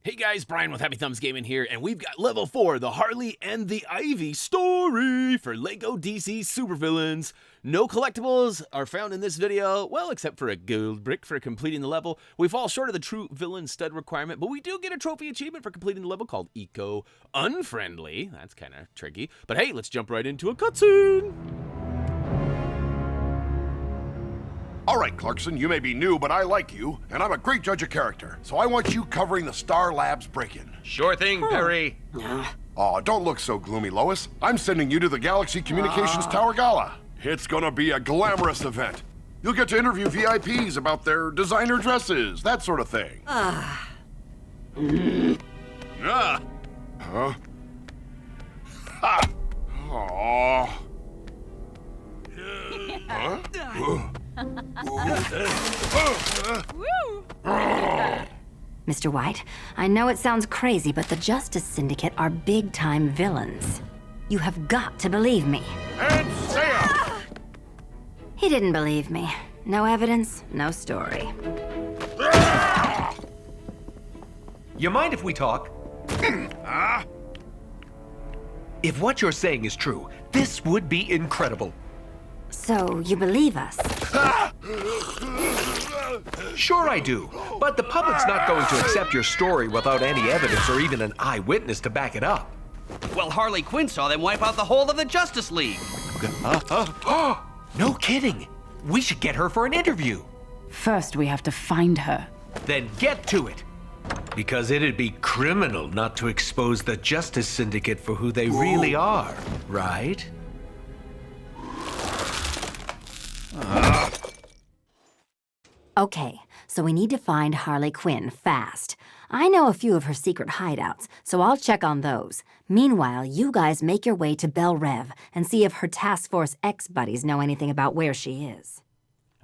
Hey guys, Brian with HappyThumbsGaming here, and we've got level 4, the Harley and the Ivy story for LEGO DC supervillains. No collectibles are found in this video, well, except for a gold brick for completing the level. We fall short of the true villain stud requirement, but we do get a trophy achievement for completing the level called Eco Unfriendly. That's kind of tricky. But hey, let's jump right into a cutscene. All right, Clarkson, you may be new, but I like you, and I'm a great judge of character. So I want you covering the Star Labs break-in. Sure thing, Perry. Aw, don't look so gloomy, Lois. I'm sending you to the Galaxy Communications Tower Gala. It's gonna be a glamorous event. You'll get to interview VIPs about their designer dresses, that sort of thing. Huh? Ha! Aw. Huh? Mr. White, I know it sounds crazy, but the Justice Syndicate are big-time villains. You have got to believe me. And Sam! He didn't believe me. No evidence, no story. You mind if we talk? If what you're saying is true, this would be incredible. So, you believe us? Sure I do, but the public's not going to accept your story without any evidence or even an eyewitness to back it up. Well, Harley Quinn saw them wipe out the whole of the Justice League. No kidding. We should get her for an interview. First, we have to find her. Then get to it. Because it'd be criminal not to expose the Justice Syndicate for who they really are, right? Okay, so we need to find Harley Quinn fast. I know a few of her secret hideouts, so I'll check on those. Meanwhile, you guys make your way to Belle Reve and see if her Task Force X buddies know anything about where she is.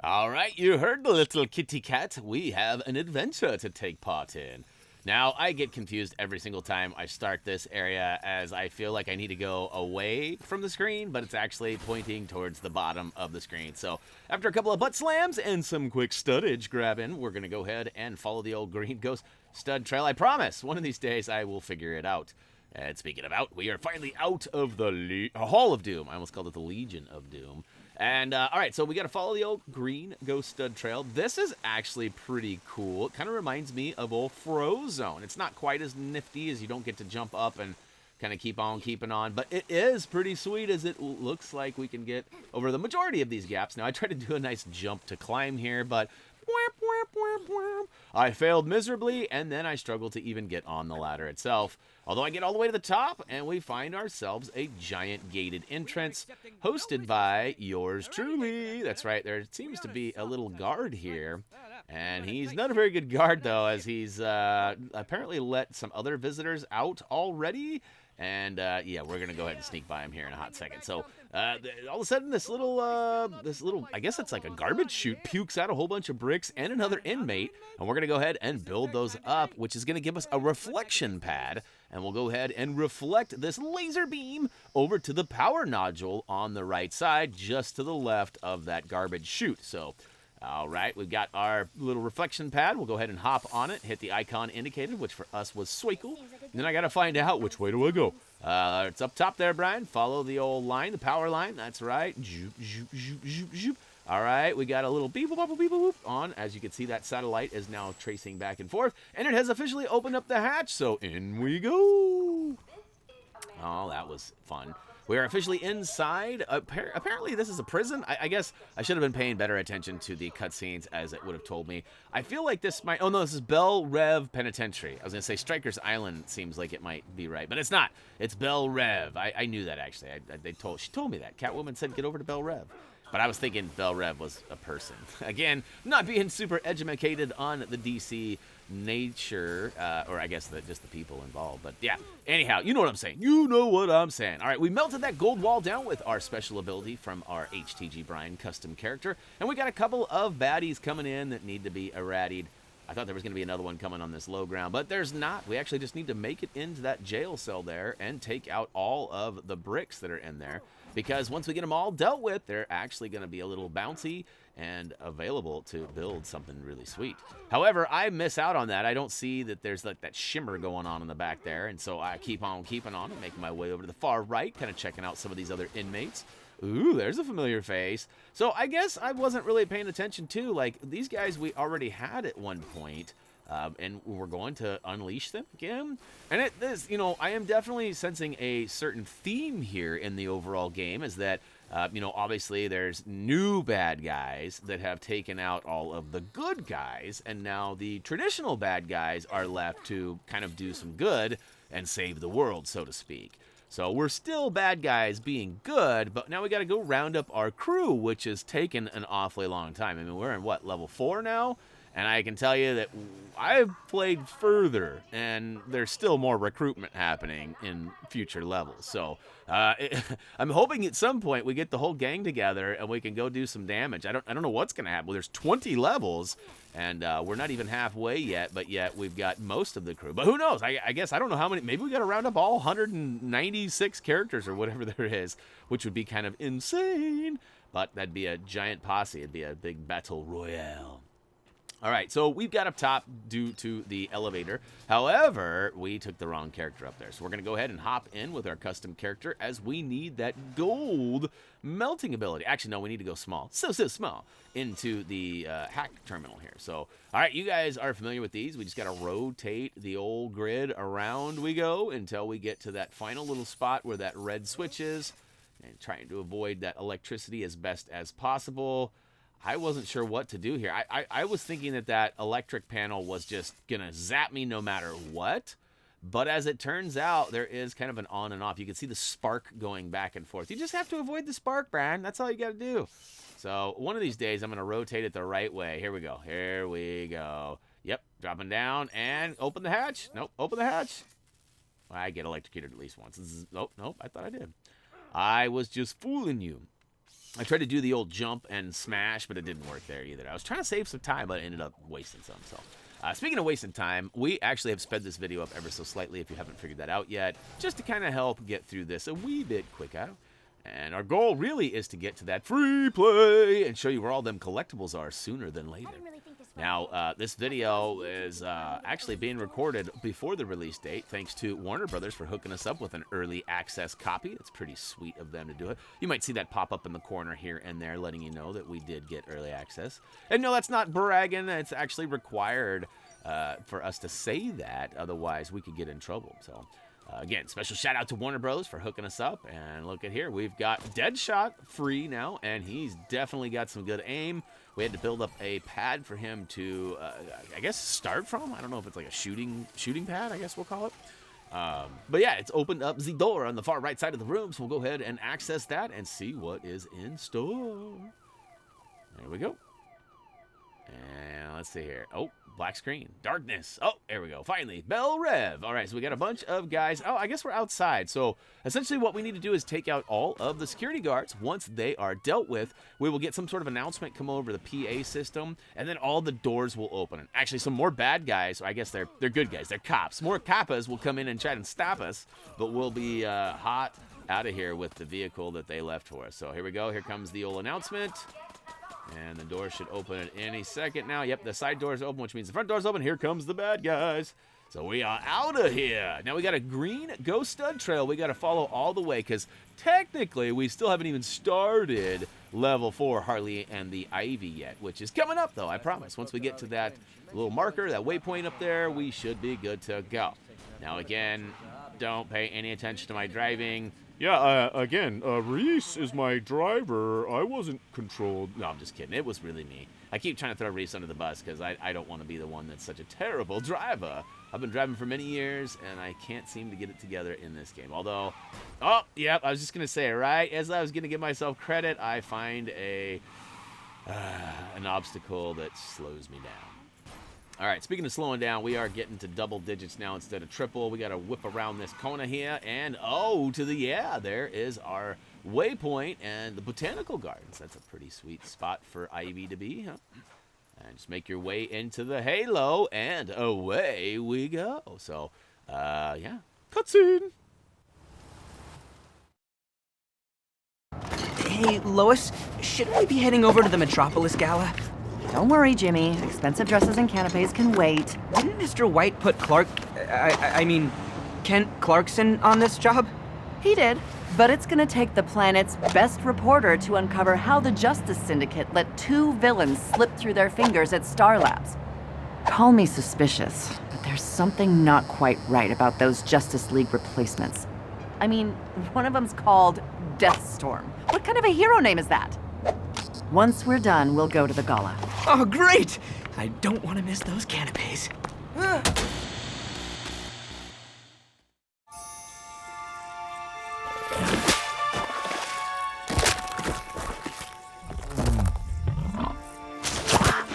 All right, you heard the little kitty cat. We have an adventure to take part in. Now, I get confused every single time I start this area as I feel like I need to go away from the screen, but it's actually pointing towards the bottom of the screen. So after a couple of butt slams and some quick studdage grabbing, we're going to go ahead and follow the old green ghost stud trail. I promise, one of these days I will figure it out. And speaking of out, we are finally out of the Hall of Doom. I almost called it the Legion of Doom. And, all right, so we got to follow the old green ghost stud trail. This is actually pretty cool. It kind of reminds me of old Frozone. It's not quite as nifty as you don't get to jump up and kind of keep on keeping on, but it is pretty sweet as it looks like we can get over the majority of these gaps. Now, I tried to do a nice jump to climb here, but I failed miserably, and then I struggled to even get on the ladder itself. Although I get all the way to the top, and we find ourselves a giant gated entrance hosted by yours truly. That's right, there seems to be a little guard here. And he's not a very good guard, though, as he's apparently let some other visitors out already. And, yeah, we're going to go ahead and sneak by him here in a hot second. So, all of a sudden, this little, I guess it's like a garbage chute, pukes out a whole bunch of bricks and another inmate. And we're going to go ahead and build those up, which is going to give us a reflection pad. And we'll go ahead and reflect this laser beam over to the power nodule on the right side, just to the left of that garbage chute. So, all right, we've got our little reflection pad. We'll go ahead and hop on it, hit the icon indicated, which for us was Swickle. And then I got to find out which way do I go. It's up top there, Brian. Follow the old line, the power line. That's right. Zoop, zoop, zoop, zoop, zoop. All right, we got a little beep, boop, beep, boop on. As you can see, that satellite is now tracing back and forth. And it has officially opened up the hatch, so in we go. Oh, that was fun. We are officially inside. Apparently, this is a prison. I guess I should have been paying better attention to the cutscenes, as it would have told me. I feel like this might... Oh, no, this is Belle Reve Penitentiary. I was going to say Stryker's Island seems like it might be right, but it's not. It's Belle Reve. I knew that, actually. She told me that. Catwoman said, get over to Belle Reve. But I was thinking Belle Reve was a person. Again, not being super educated on the DC nature, or I guess just the people involved. But yeah, anyhow, you know what I'm saying. You know what I'm saying. All right, we melted that gold wall down with our special ability from our HTG Brian custom character. And we got a couple of baddies coming in that need to be erradied. I thought there was going to be another one coming on this low ground, but there's not. We actually just need to make it into that jail cell there and take out all of the bricks that are in there. Because once we get them all dealt with, they're actually going to be a little bouncy and available to build something really sweet. However, I miss out on that. I don't see that there's like that shimmer going on in the back there, and so I keep on keeping on and making my way over to the far right, kind of checking out some of these other inmates. Ooh, there's a familiar face. So I guess I wasn't really paying attention to, like, these guys we already had at one point, and we're going to unleash them again. And you know, I am definitely sensing a certain theme here in the overall game, is that, you know, obviously there's new bad guys that have taken out all of the good guys, and now the traditional bad guys are left to kind of do some good and save the world, so to speak. So we're still bad guys being good, but now we got to go round up our crew, which has taken an awfully long time. I mean, we're in, what, level 4 now? And I can tell you that I've played further, and there's still more recruitment happening in future levels. So I'm hoping at some point we get the whole gang together and we can go do some damage. I don't know what's going to happen. Well, there's 20 levels, and we're not even halfway yet, but yet we've got most of the crew. But who knows? I guess I don't know how many. Maybe we got to round up all 196 characters or whatever there is, which would be kind of insane. But that'd be a giant posse. It'd be a big battle royale. All right, so we've got up top due to the elevator. However, we took the wrong character up there. So we're going to go ahead and hop in with our custom character, as we need that gold melting ability. Actually, no, we need to go small. So small into the hack terminal here. So, all right, you guys are familiar with these. We just got to rotate the old grid around we go until we get to that final little spot where that red switch is, and trying to avoid that electricity as best as possible. I wasn't sure what to do here. I was thinking that electric panel was just going to zap me no matter what. But as it turns out, there is kind of an on and off. You can see the spark going back and forth. You just have to avoid the spark, Brian. That's all you got to do. So one of these days, I'm going to rotate it the right way. Here we go. Here we go. Yep, dropping down and open the hatch. Nope, open the hatch. Well, I get electrocuted at least once. Nope, I thought I did. I was just fooling you. I tried to do the old jump and smash, but it didn't work there either. I was trying to save some time, but I ended up wasting some. So, speaking of wasting time, we actually have sped this video up ever so slightly, if you haven't figured that out yet, just to kind of help get through this a wee bit quicker. And our goal really is to get to that free play and show you where all them collectibles are sooner than later. Now, this video is actually being recorded before the release date, thanks to Warner Brothers for hooking us up with an early access copy. It's pretty sweet of them to do it. You might see that pop up in the corner here and there, letting you know that we did get early access. And no, that's not bragging. It's actually required for us to say that. Otherwise, we could get in trouble. So, again, special shout out to Warner Bros. For hooking us up. And look at here, we've got Deadshot free now, and he's definitely got some good aim. We had to build up a pad for him to, I guess, start from. I don't know if it's like a shooting pad, I guess we'll call it. But yeah, it's opened up the door on the far right side of the room, so we'll go ahead and access that and see what is in store. There we go. And let's see here. Oh, black screen. Darkness. Oh, there we go. Finally, Belle Reve. All right, so we got a bunch of guys. Oh, I guess we're outside. So essentially what we need to do is take out all of the security guards. Once they are dealt with, we will get some sort of announcement come over the PA system, and then all the doors will open. And actually, some more bad guys, I guess they're good guys. They're cops. More kappas will come in and try and stop us, but we'll be hot out of here with the vehicle that they left for us. So here we go. Here comes the old announcement. And the door should open at any second now. Yep, the side door is open, which means the front door's open. Here comes the bad guys. So we are out of here. Now we got a green ghost stud trail we got to follow all the way, because technically we still haven't even started level 4 Harley and the Ivy yet, which is coming up, though, I promise. Once we get to that little marker, that waypoint up there, we should be good to go. Now, again, don't pay any attention to my driving. Yeah, again, Reese is my driver. I wasn't controlled. No, I'm just kidding. It was really me. I keep trying to throw Reese under the bus because I don't want to be the one that's such a terrible driver. I've been driving for many years, and I can't seem to get it together in this game. Although, oh, yep, I was just going to say, right as I was going to give myself credit, I find an obstacle that slows me down. All right, speaking of slowing down, we are getting to double digits now instead of triple. We got to whip around this corner here, and there is our waypoint and the botanical gardens. That's a pretty sweet spot for Ivy to be, huh? And just make your way into the halo, and away we go. So, yeah, cutscene. Hey, Lois, shouldn't we be heading over to the Metropolis Gala? Don't worry, Jimmy. Expensive dresses and canapes can wait. Didn't Mr. White put Kent Clarkson on this job? He did. But it's gonna take the planet's best reporter to uncover how the Justice Syndicate let 2 villains slip through their fingers at Star Labs. Call me suspicious, but there's something not quite right about those Justice League replacements. I mean, one of them's called Deathstorm. What kind of a hero name is that? Once we're done, we'll go to the gala. Oh, great! I don't want to miss those canapes.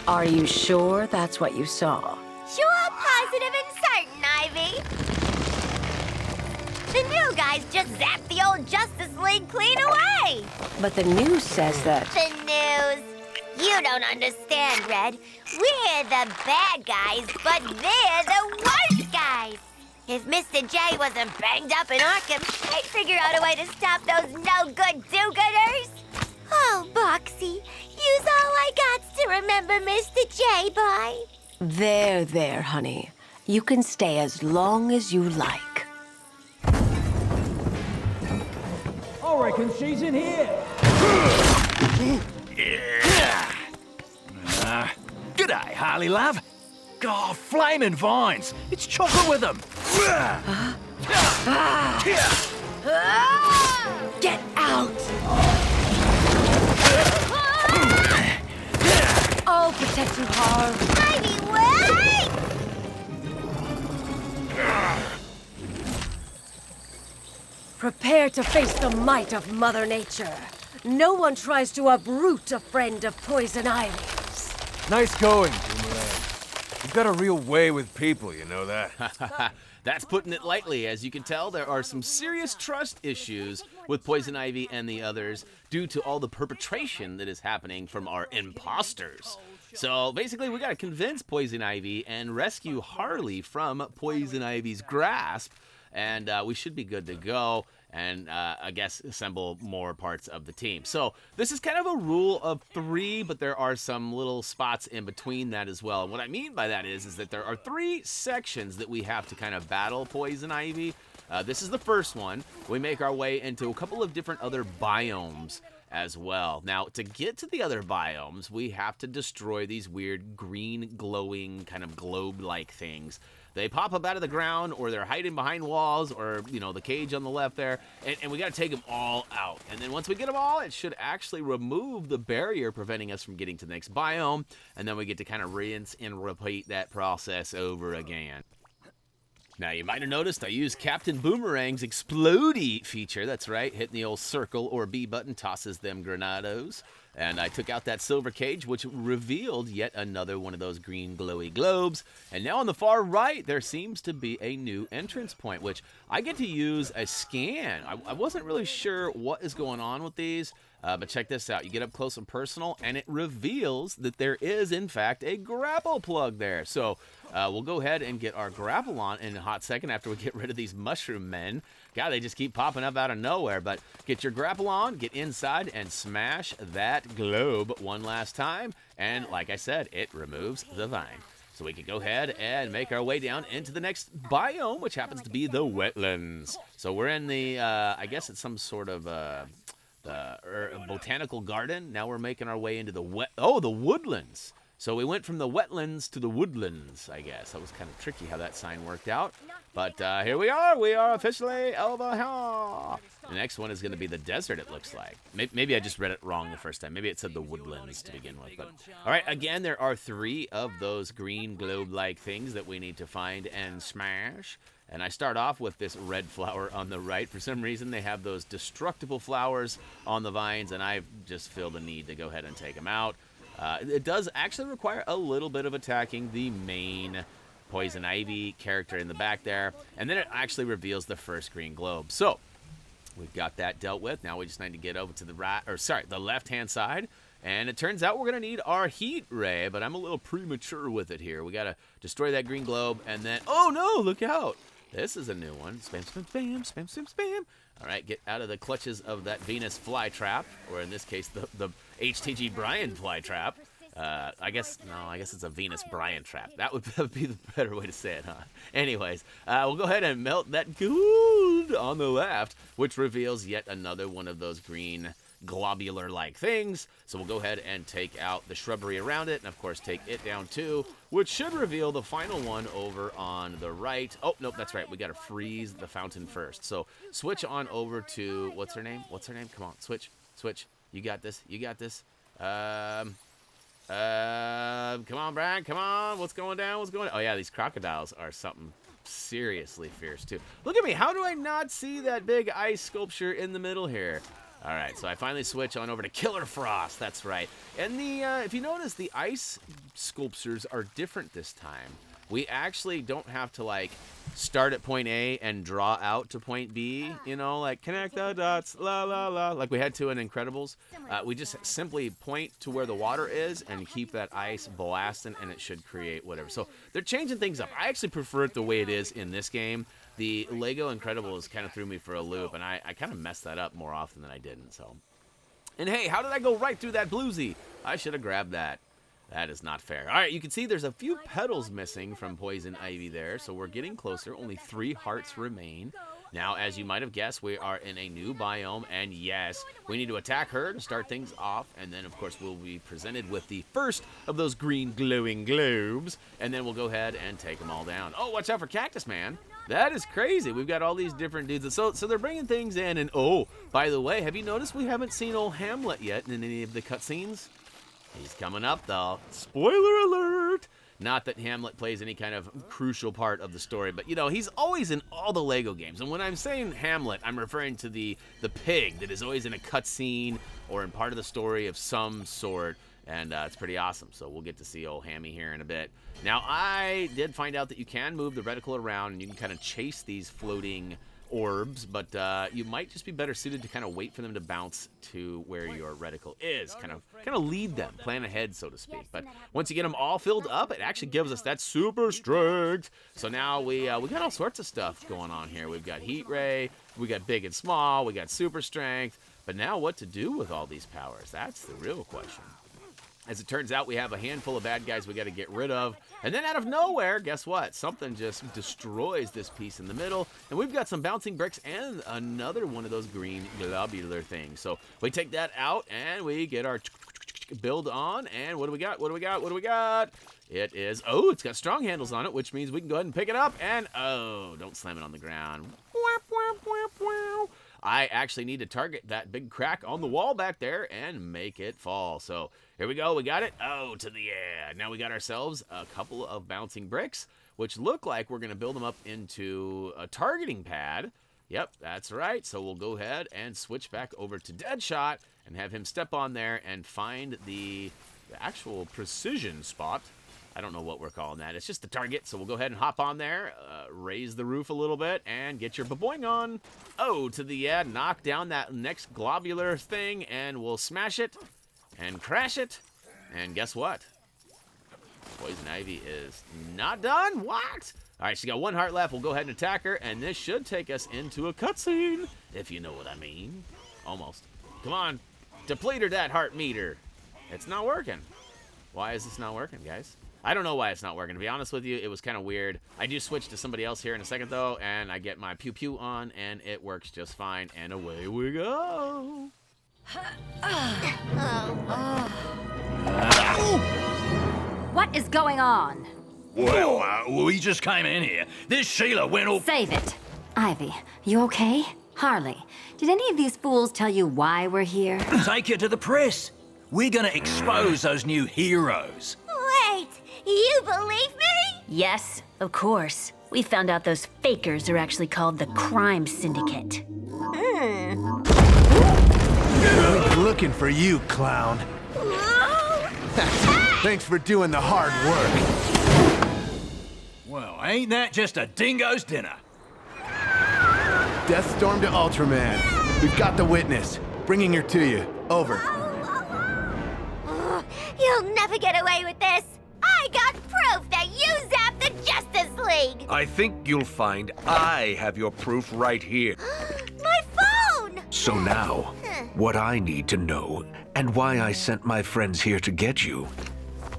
Are you sure that's what you saw? Sure, positive and certain, Ivy. The new guys just zapped the old Justice League clean away. But the news says that... The news. You don't understand, Red. We're the bad guys, but they're the worst guys. If Mr. J wasn't banged up in Arkham, I'd figure out a way to stop those no-good do-gooders. Oh, Boxy, use all I got to remember Mr. J by. There, honey. You can stay as long as you like. I reckon she's in here. G'day, Harley, love. Oh, flaming vines. It's chocolate with them. Get out! I'll protect you, Harl. Ivy, wait! Prepare to face the might of Mother Nature. No one tries to uproot a friend of Poison Ivy's. Nice going, Boomerang. You've got a real way with people, you know that? That's putting it lightly. As you can tell, there are some serious trust issues with Poison Ivy and the others due to all the perpetration that is happening from our imposters. So basically, we got to convince Poison Ivy and rescue Harley from Poison Ivy's grasp, and we should be good to go. And I guess assemble more parts of the team. So this is kind of a rule of 3, but there are some little spots in between that as well. And what I mean by that is that there are 3 sections that we have to kind of battle Poison Ivy. This is the first one. We make our way into a couple of different other biomes as well. Now, to get to the other biomes, we have to destroy these weird green glowing kind of globe-like things. They pop up out of the ground, or they're hiding behind walls, or, you know, the cage on the left there, and we got to take them all out. And then once we get them all, it should actually remove the barrier preventing us from getting to the next biome, and then we get to kind of rinse and repeat that process over again. Now, you might have noticed I used Captain Boomerang's Explodey feature. That's right, hitting the old circle or B button tosses them granados. And I took out that silver cage, which revealed yet another one of those green glowy globes. And now on the far right, there seems to be a new entrance point, which I get to use a scan. I wasn't really sure what is going on with these, but check this out. You get up close and personal, and it reveals that there is, in fact, a grapple plug there. So we'll go ahead and get our grapple on in a hot second after we get rid of these mushroom men. God, they just keep popping up out of nowhere. But get your grapple on, get inside, and smash that globe one last time. And like I said, it removes the vine. So we can go ahead and make our way down into the next biome, which happens to be the wetlands. So we're in the, I guess it's some sort of botanical garden. Now we're making our way into the the woodlands. So we went from the wetlands to the woodlands, I guess. That was kind of tricky how that sign worked out. But here we are. We are officially over here. The next one is going to be the desert, it looks like. Maybe I just read it wrong the first time. Maybe it said the woodlands to begin with. But all right, again, there are 3 of those green globe-like things that we need to find and smash. And I start off with this red flower on the right. For some reason, they have those destructible flowers on the vines, and I just feel the need to go ahead and take them out. It does actually require a little bit of attacking the main Poison Ivy character in the back there, and then it actually reveals the first green globe. So we've got that dealt with. Now we just need to get over to the left-hand side, and it turns out we're going to need our heat ray, but I'm a little premature with it here. We got to destroy that green globe, and then, oh no, look out. This is a new one. Spam, spam, spam, spam, spam, spam. All right, get out of the clutches of that Venus flytrap, or in this case, the HTG Brian flytrap. I guess it's a Venus Brian trap. That would be the better way to say it, huh? Anyways, we'll go ahead and melt that gold on the left, which reveals yet another one of those green globular-like things. So we'll go ahead and take out the shrubbery around it, and of course take it down too, which should reveal the final one over on the right. Oh, nope, that's right. We got to freeze the fountain first. So switch on over to, what's her name? Come on, switch. You got this. Come on, Brian, come on. What's going down? Oh, yeah, these crocodiles are something seriously fierce, too. Look at me. How do I not see that big ice sculpture in the middle here? All right, so I finally switch on over to Killer Frost. That's right. And if you notice, the ice sculptures are different this time. We actually don't have to, like, start at point A and draw out to point B, you know, like connect the dots, la, la, la, like we had to in Incredibles. We just simply point to where the water is and keep that ice blasting, and it should create whatever. So they're changing things up. I actually prefer it the way it is in this game. The Lego Incredibles kind of threw me for a loop, and I kind of messed that up more often than I didn't, so. And hey, how did I go right through that bluesy? I should have grabbed that. That is not fair. All right, you can see there's a few petals missing from Poison Ivy there, so we're getting closer. Only 3 hearts remain. Now, as you might have guessed, we are in a new biome, and yes, we need to attack her to start things off, and then, of course, we'll be presented with the first of those green glowing globes, and then we'll go ahead and take them all down. Oh, watch out for Cactus Man. That is crazy. We've got all these different dudes. So they're bringing things in, and oh, by the way, have you noticed we haven't seen old Hamlet yet in any of the cutscenes? He's coming up, though. Spoiler alert! Not that Hamlet plays any kind of crucial part of the story, but, you know, he's always in all the Lego games. And when I'm saying Hamlet, I'm referring to the pig that is always in a cutscene or in part of the story of some sort. And it's pretty awesome, so we'll get to see old Hammy here in a bit. Now, I did find out that you can move the reticle around, and you can kind of chase these floating orbs, but you might just be better suited to kind of wait for them to bounce to where your reticle is. Kind of lead them, plan ahead, so to speak. But once you get them all filled up, it actually gives us that super strength. So now we got all sorts of stuff going on here. We've got Heat Ray, we got Big and Small, we got super strength. But now what to do with all these powers? That's the real question. As it turns out, we have a handful of bad guys we got to get rid of. And then out of nowhere, guess what? Something just destroys this piece in the middle. And we've got some bouncing bricks and another one of those green globular things. So we take that out and we get our build on. And what do we got? It is, oh, it's got strong handles on it, which means we can go ahead and pick it up. And, oh, don't slam it on the ground. I actually need to target that big crack on the wall back there and make it fall. So here we go. We got it. Oh, to the air. Now we got ourselves a couple of bouncing bricks, which look like we're going to build them up into a targeting pad. Yep, that's right. So we'll go ahead and switch back over to Deadshot and have him step on there and find the actual precision spot. I don't know what we're calling that. It's just the target, so we'll go ahead and hop on there, raise the roof a little bit, and get your baboing on. Oh, to the knock down that next globular thing, and we'll smash it and crash it. And guess what? Poison Ivy is not done. What? All right, she's got 1 heart left. We'll go ahead and attack her, and this should take us into a cutscene, if you know what I mean. Almost. Come on. Deplete her that heart meter. It's not working. Why is this not working, guys? I don't know why it's not working. To be honest with you, it was kind of weird. I do switch to somebody else here in a second, though, and I get my pew-pew on, and it works just fine, and away we go. What is going on? Well, we just came in here. This Sheila went all... Save it. Ivy, you okay? Harley, did any of these fools tell you why we're here? Take it to the press. We're gonna expose those new heroes. Wait, you believe me? Yes, of course. We found out those fakers are actually called the Crime Syndicate. Looking for you, clown. Thanks for doing the hard work. Well, ain't that just a dingo's dinner? Deathstorm to Ultraman. We've got the witness. Bringing her to you. Over. You'll never get away with this. I got proof that you zapped the Justice League. I think you'll find I have your proof right here. My phone! So now, what I need to know, and why I sent my friends here to get you.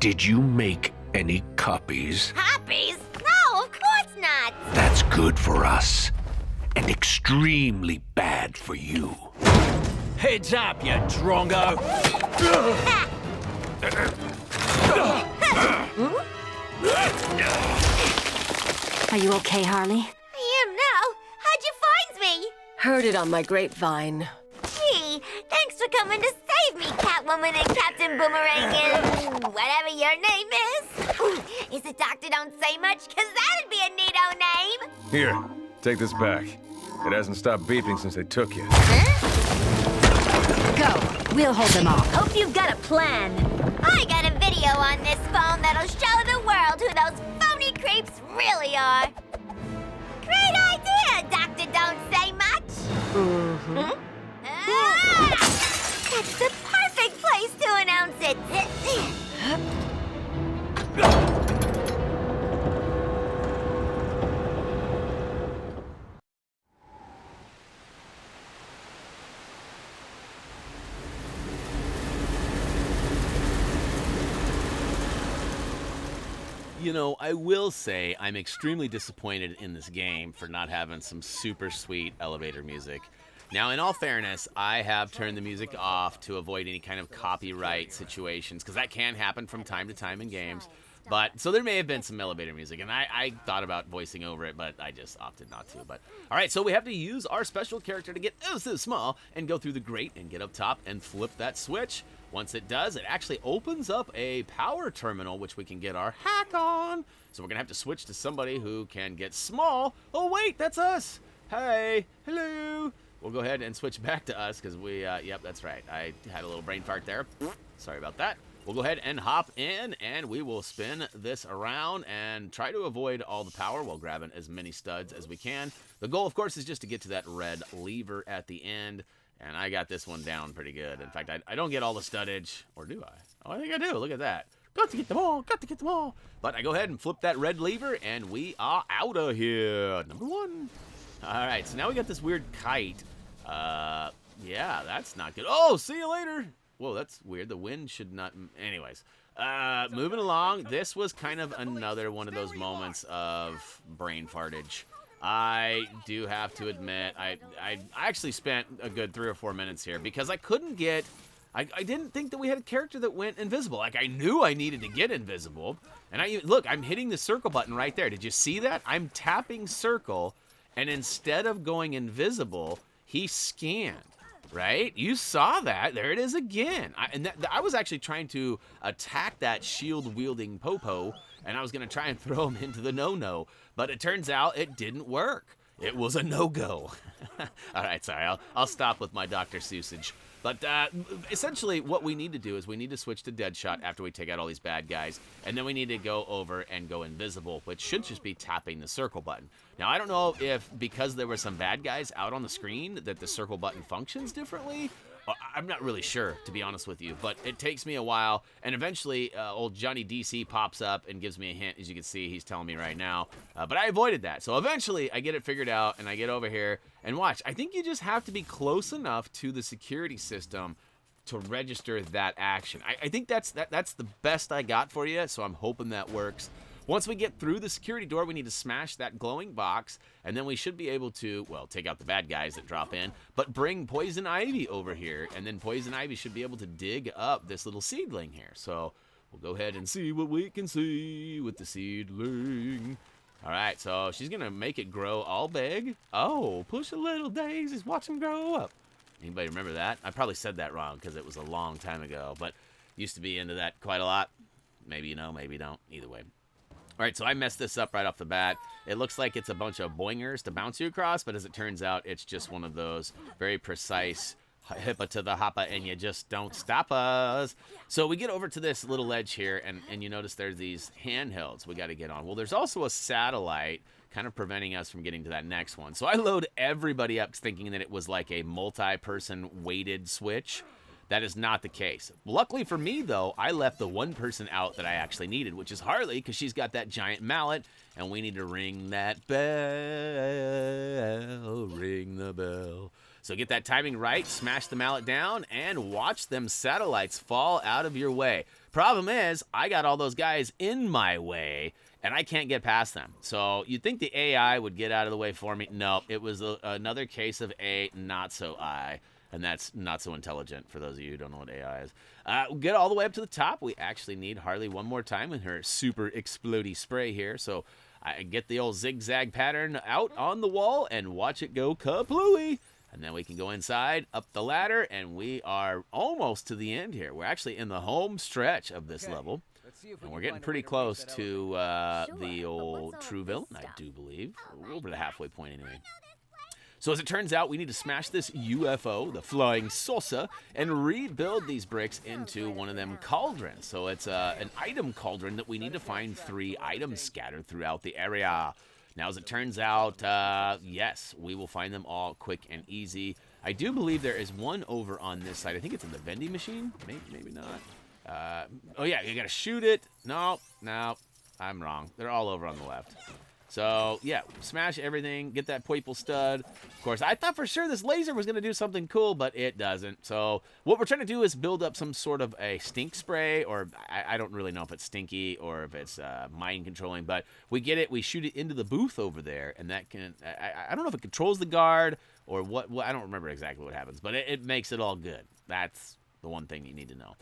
Did you make any copies? Copies? No, of course not. That's good for us, and extremely bad for you. Heads up, you drongo! Are you okay, Harley? I am now. How'd you find me? Heard it on my grapevine. Gee, thanks for coming to save me, Catwoman and Captain Boomerang and whatever your name is. Ooh, is it Doctor Don't Say Much? Because that'd be a neato name. Here, take this back. It hasn't stopped beeping since they took you. Go. We'll hold them off. Hope you've got a plan. I got a video on this phone that'll show the world who those phony creeps really are. Great idea, Doctor Don't Say Much. Hmm? Ah! That's the perfect place to announce it. You know, I will say I'm extremely disappointed in this game for not having some super sweet elevator music. Now, in all fairness, I have turned the music off to avoid any kind of copyright situations, because that can happen from time to time in games. But so there may have been some elevator music, and I thought about voicing over it, but I just opted not to. But all right, so we have to use our special character to get oh so small and go through the grate and get up top and flip that switch. Once it does, it actually opens up a power terminal, which we can get our hack on. So we're gonna have to switch to somebody who can get small. Oh wait, that's us. Hey, hello. We'll go ahead and switch back to us because we, yep, that's right. I had a little brain fart there. Sorry about that. We'll go ahead and hop in, and we will spin this around and try to avoid all the power while grabbing as many studs as we can. The goal, of course, is just to get to that red lever at the end, and I got this one down pretty good. In fact, I don't get all the studdage, or do I? Oh, I think I do. Look at that. Got to get them all. Got to get them all. But I go ahead and flip that red lever, and we are out of here. Number one. All right, so now we got this weird kite. Yeah, that's not good. Oh, see you later. Whoa, that's weird. The wind should not... Anyways, moving along. This was kind of another one of those moments of brain fartage. I do have to admit, I actually spent a good 3 or 4 minutes here because I couldn't get... I didn't think that we had a character that went invisible. Like, I knew I needed to get invisible. And look, I'm hitting the circle button right there. Did you see that? I'm tapping circle, and instead of going invisible, he scanned. Right? You saw that. There it is again. I was actually trying to attack that shield-wielding Popo, and I was going to try and throw him into the no-no. But it turns out it didn't work. It was a no-go. All right, sorry. I'll stop with my Dr. Seussage. But essentially what we need to do is we need to switch to Deadshot after we take out all these bad guys. And then we need to go over and go invisible, which should just be tapping the circle button. Now, I don't know if because there were some bad guys out on the screen that the circle button functions differently. I'm not really sure, to be honest with you, but it takes me a while, and eventually old Johnny DC pops up and gives me a hint. As you can see, he's telling me right now, but I avoided that. So eventually, I get it figured out, and I get over here, and watch. I think you just have to be close enough to the security system to register that action. I think that's the best I got for you, so I'm hoping that works. Once we get through the security door, we need to smash that glowing box, and then we should be able to, well, take out the bad guys that drop in, but bring Poison Ivy over here, and then Poison Ivy should be able to dig up this little seedling here. So we'll go ahead and see what we can see with the seedling. All right, so she's going to make it grow all big. Oh, push a little daisies, watch them grow up. Anybody remember that? I probably said that wrong because it was a long time ago, but used to be into that quite a lot. Maybe you know, maybe you don't. Either way. All right, so I messed this up right off the bat. It looks like it's a bunch of boingers to bounce you across, but as it turns out, it's just one of those very precise hippa to the hoppa, and you just don't stop us. So we get over to this little ledge here, and you notice there's these handhelds we got to get on. Well, there's also a satellite kind of preventing us from getting to that next one. So I load everybody up thinking that it was like a multi-person weighted switch. that is not the case. Luckily for me, though, I left the one person out that I actually needed, which is Harley, because she's got that giant mallet, and we need to ring that bell, ring the bell. So get that timing right, smash the mallet down, and watch them satellites fall out of your way. Problem is, I got all those guys in my way, and I can't get past them. So you'd think the AI would get out of the way for me. No, it was another case of a not-so-I, and that's not so intelligent for those of you who don't know what AI is. We'll get all the way up to the top. We actually need Harley one more time in her super explodey spray here. So I get the old zigzag pattern out on the wall and watch it go kaplooey. And then we can go inside, up the ladder, and we are almost to the end here. We're actually in the home stretch of this level. And we're getting pretty close to the old true villain, I do believe. We're over the halfway point anyway. So as it turns out, we need to smash this UFO, the flying saucer, and rebuild these bricks into one of them cauldrons. So it's an item cauldron that we need to find 3 items scattered throughout the area. Now, as it turns out, yes, we will find them all quick and easy. I do believe there is one over on this side. I think it's in the vending machine. Maybe not. Oh, yeah, you got to shoot it. No, I'm wrong. They're all over on the left. So, yeah, smash everything, get that purple stud. Of course, I thought for sure this laser was going to do something cool, but it doesn't. So, what we're trying to do is build up some sort of a stink spray, or I don't really know if it's stinky or if it's mind controlling, but we get it, we shoot it into the booth over there, and that can, I don't know if it controls the guard or what, I don't remember exactly what happens, but it makes it all good. That's the one thing you need to know.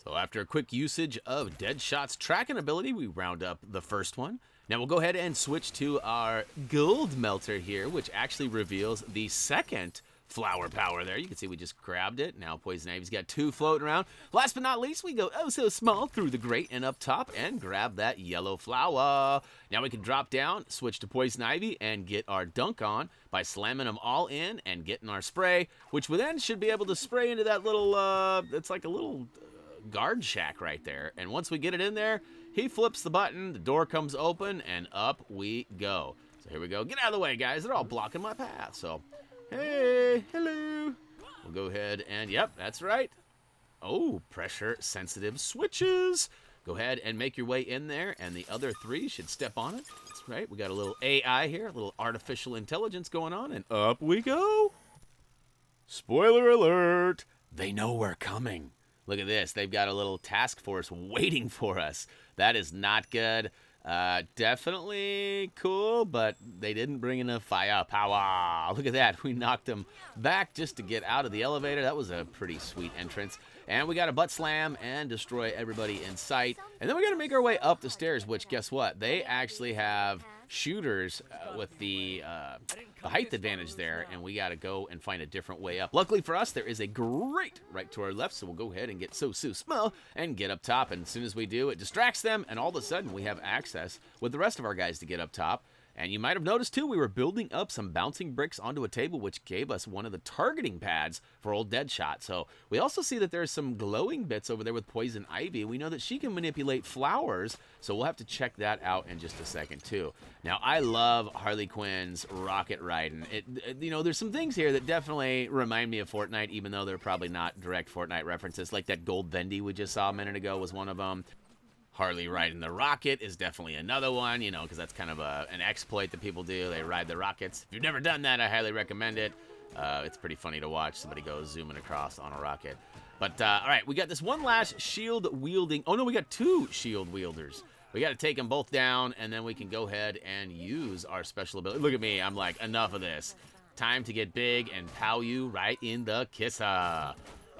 So, after a quick usage of Deadshot's tracking ability, we round up the first one. Now we'll go ahead and switch to our gold melter here, which actually reveals the second flower power there. You can see we just grabbed it. Now Poison Ivy's got 2 floating around. Last but not least, we go oh so small through the grate and up top and grab that yellow flower. Now we can drop down, switch to Poison Ivy, and get our dunk on by slamming them all in and getting our spray, which we then should be able to spray into that little, it's like a little guard shack right there. And once we get it in there, he flips the button, the door comes open, and up we go. So here we go. Get out of the way, guys. They're all blocking my path. So, hey, hello. We'll go ahead and, yep, that's right. Oh, pressure-sensitive switches. Go ahead and make your way in there, and the other 3 should step on it. That's right. We got a little AI here, a little artificial intelligence going on, and up we go. Spoiler alert. They know we're coming. Look at this. They've got a little task force waiting for us. That is not good. Definitely cool, but they didn't bring enough firepower. Look at that. We knocked them back just to get out of the elevator. That was a pretty sweet entrance. And we got to butt slam and destroy everybody in sight. And then we got to make our way up the stairs, which, guess what? They actually have shooters with the height advantage there, and we got to go and find a different way up. Luckily for us, there is a grate right to our left, so we'll go ahead and get so small and get up top. And as soon as we do, it distracts them, and all of a sudden, we have access with the rest of our guys to get up top. And you might have noticed, too, we were building up some bouncing bricks onto a table, which gave us one of the targeting pads for old Deadshot. So we also see that there's some glowing bits over there with Poison Ivy. We know that she can manipulate flowers, so we'll have to check that out in just a second, too. Now, I love Harley Quinn's rocket riding. You know, there's some things here that definitely remind me of Fortnite, even though they're probably not direct Fortnite references. Like that gold Vendy we just saw a minute ago was one of them. Harley riding the rocket is definitely another one, you know, because that's kind of an exploit that people do. They ride the rockets. If you've never done that, I highly recommend it. It's pretty funny to watch somebody go zooming across on a rocket. But, all right, we got this one last shield-wielding... Oh, no, we got 2 shield wielders. We got to take them both down, and then we can go ahead and use our special ability. Look at me. I'm like, enough of this. Time to get big and pow you right in the kisser.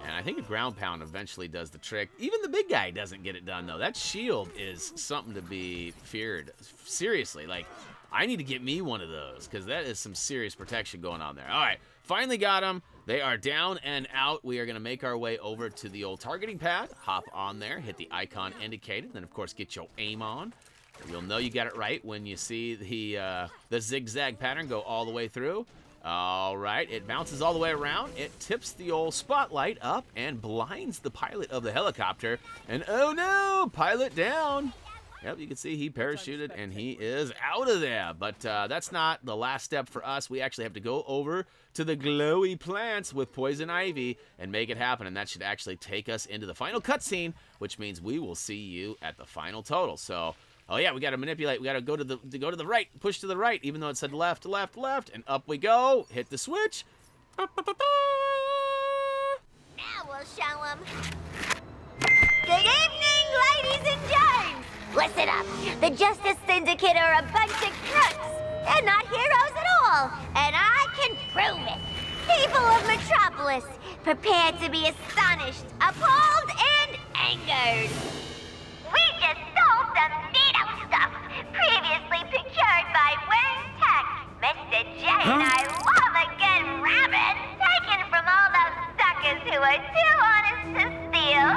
And I think a ground pound eventually does the trick. Even the big guy doesn't get it done, though. That shield is something to be feared. Seriously, like, I need to get me one of those, because that is some serious protection going on there. All right, finally got them. They are down and out. We are going to make our way over to the old targeting pad. Hop on there, hit the icon indicated, then, of course, get your aim on. You'll know you got it right when you see the zigzag pattern go all the way through. All right, it bounces all the way around. It tips the old spotlight up and blinds the pilot of the helicopter. And oh no, pilot down. Yep, you can see he parachuted and he is out of there. But that's not the last step for us. We actually have to go over to the glowy plants with poison ivy and make it happen. And that should actually take us into the final cutscene, which means we will see you at the final total. So, oh yeah, we got to manipulate. We got to go to the right, push to the right, even though it said left, left, left, and up we go. Hit the switch. Now we'll show them. Good evening, ladies and germs. Listen up. The Justice Syndicate are a bunch of crooks. They're not heroes at all, and I can prove it. People of Metropolis, prepare to be astonished, appalled, and angered. We just stole some neato stuff, previously procured by Wayne Tech. Mr. J and I love a good rabbit, taken from all those suckers who are too honest to steal.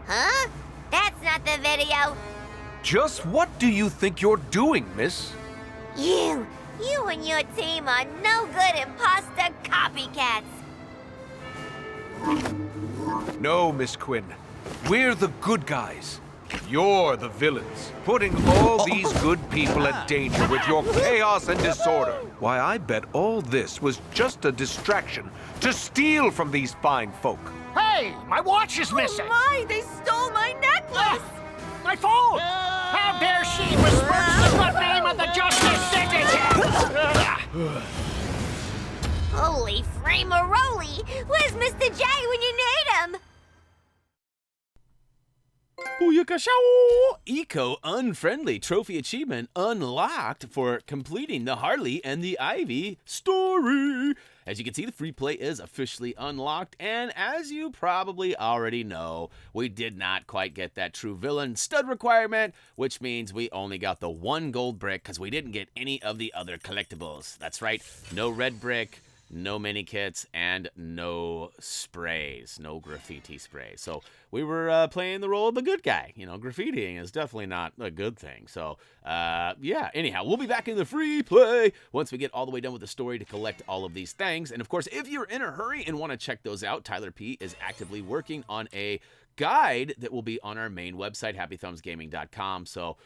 Huh? That's not the video. Just what do you think you're doing, miss? You and your team are no good imposter copycats. No, Miss Quinn. We're the good guys. You're the villains, putting all these good people at danger with your chaos and disorder. Why, I bet all this was just a distraction to steal from these fine folk. Hey, my watch is missing. Oh my, they stole my necklace. My phone! How dare she besmirch the good name of the Justice Syndicate! Holy framaroli! Where's Mr. J when you need him? Booyakashow! Eco Unfriendly trophy achievement unlocked for completing the Harley and the Ivy story. As you can see, the free play is officially unlocked, and as you probably already know, we did not quite get that true villain stud requirement, which means we only got the 1 gold brick because we didn't get any of the other collectibles. That's right, no red brick, no mini kits, and no sprays, no graffiti sprays. So we were playing the role of the good guy. You know, graffitiing is definitely not a good thing. So, yeah, anyhow, we'll be back in the free play once we get all the way done with the story to collect all of these things. And, of course, if you're in a hurry and want to check those out, Tyler P. is actively working on a guide that will be on our main website, HappyThumbsGaming.com. So,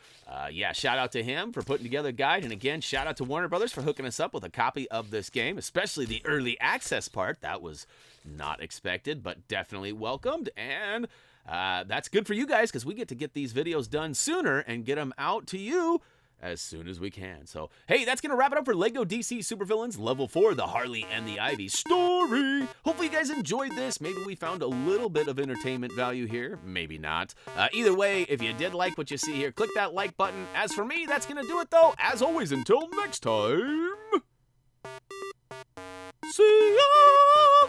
yeah, shout out to him for putting together a guide. And again, shout out to Warner Brothers for hooking us up with a copy of this game, especially the early access part. That was not expected, but definitely welcomed. And that's good for you guys because we get to get these videos done sooner and get them out to you as soon as we can. So, hey, that's going to wrap it up for LEGO DC Supervillains Level 4, the Harley and the Ivy story. Hopefully you guys enjoyed this. Maybe we found a little bit of entertainment value here. Maybe not. Either way, if you did like what you see here, click that like button. As for me, that's going to do it, though. As always, until next time, see ya!